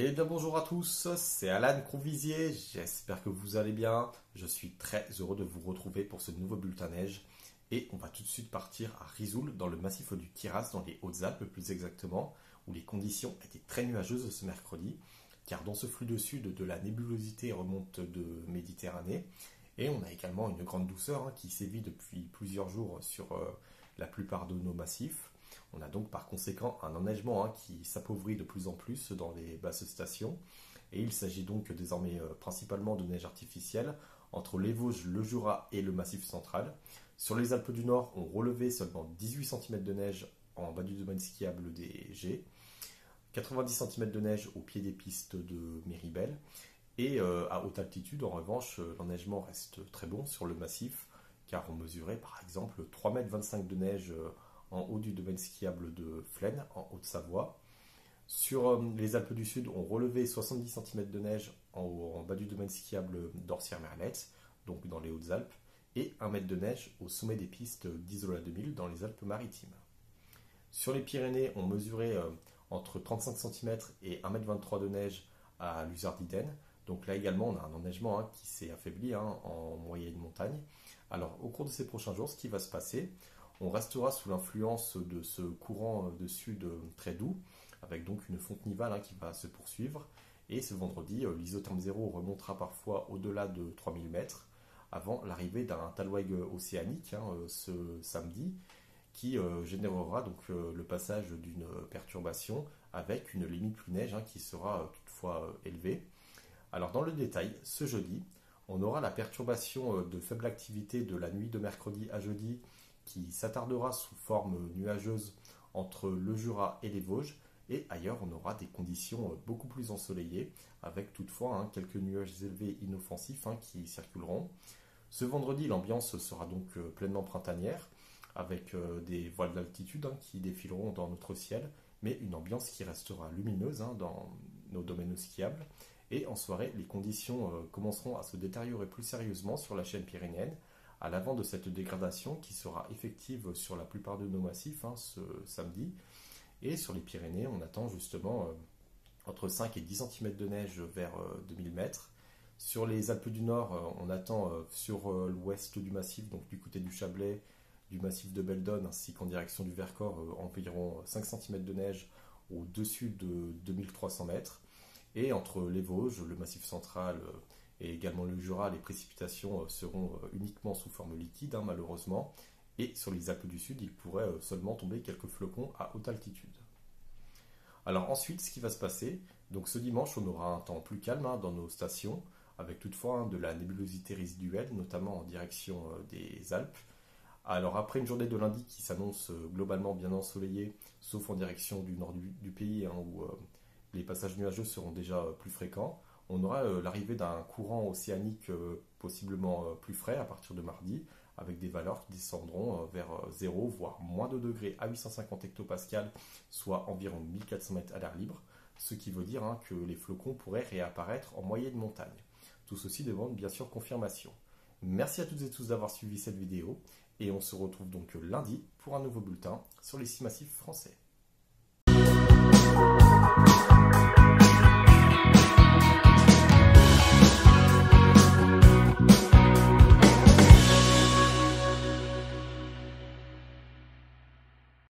Et bien bonjour à tous, c'est Alan Courvisier, j'espère que vous allez bien. Je suis très heureux de vous retrouver pour ce nouveau bulletin neige. Et on va tout de suite partir à Risoul, dans le massif du Kiras, dans les Hautes-Alpes plus exactement, où les conditions étaient très nuageuses ce mercredi, car dans ce flux de sud, de la nébulosité remonte de Méditerranée. Et on a également une grande douceur qui sévit depuis plusieurs jours sur la plupart de nos massifs. On a donc par conséquent un enneigement qui s'appauvrit de plus en plus dans les basses stations. Et il s'agit donc désormais principalement de neige artificielle entre les Vosges, le Jura et le Massif central. Sur les Alpes du Nord, on relevait seulement 18 cm de neige en bas du domaine skiable des Gets, 90 cm de neige au pied des pistes de Méribel. Et à haute altitude, en revanche, l'enneigement reste très bon sur le massif, car on mesurait par exemple 3,25 m de neige en haut du domaine skiable de Flaine, en Haute-Savoie. Sur les Alpes du Sud, on relevait 70 cm de neige en bas du domaine skiable d'Orsières-Merlette, donc dans les Hautes-Alpes, et 1 mètre de neige au sommet des pistes d'Isola 2000 dans les Alpes-Maritimes. Sur les Pyrénées, on mesurait entre 35 cm et 1,23 m de neige à Luzardiden. Donc là également, on a un enneigement qui s'est affaibli en moyenne montagne. Alors au cours de ces prochains jours, ce qui va se passer, on restera sous l'influence de ce courant de sud très doux, avec donc une fonte nivale qui va se poursuivre. Et ce vendredi, l'isotherme zéro remontera parfois au-delà de 3000 mètres, avant l'arrivée d'un talweg océanique ce samedi, qui générera donc le passage d'une perturbation avec une limite pluie neige qui sera toutefois élevée. Alors dans le détail, ce jeudi, on aura la perturbation de faible activité de la nuit de mercredi à jeudi qui s'attardera sous forme nuageuse entre le Jura et les Vosges, et ailleurs on aura des conditions beaucoup plus ensoleillées, avec toutefois quelques nuages élevés inoffensifs qui circuleront. Ce vendredi, l'ambiance sera donc pleinement printanière, avec des voiles d'altitude qui défileront dans notre ciel, mais une ambiance qui restera lumineuse dans nos domaines skiables. Et en soirée, les conditions commenceront à se détériorer plus sérieusement sur la chaîne pyrénéenne, à l'avant de cette dégradation qui sera effective sur la plupart de nos massifs ce samedi. Et sur les Pyrénées, on attend justement entre 5 et 10 cm de neige vers 2000 mètres. Sur les Alpes du Nord, on attend sur l'ouest du massif, donc du côté du Chablais, du massif de Beldon, ainsi qu'en direction du Vercors, environ 5 cm de neige au-dessus de 2300 mètres. Et entre les Vosges, le massif central et également le Jura, les précipitations seront uniquement sous forme liquide, malheureusement. Et sur les Alpes du Sud, il pourrait seulement tomber quelques flocons à haute altitude. Alors ensuite, ce qui va se passer, donc ce dimanche, on aura un temps plus calme dans nos stations, avec toutefois de la nébulosité résiduelle, notamment en direction des Alpes. Alors après une journée de lundi qui s'annonce globalement bien ensoleillée, sauf en direction du nord du pays, où les passages nuageux seront déjà plus fréquents, on aura l'arrivée d'un courant océanique possiblement plus frais à partir de mardi, avec des valeurs qui descendront vers 0, voire moins 2 degrés à 850 hectopascales, soit environ 1400 mètres à l'air libre, ce qui veut dire que les flocons pourraient réapparaître en moyenne montagne. Tout ceci demande bien sûr confirmation. Merci à toutes et tous d'avoir suivi cette vidéo, et on se retrouve donc lundi pour un nouveau bulletin sur les 6 massifs français.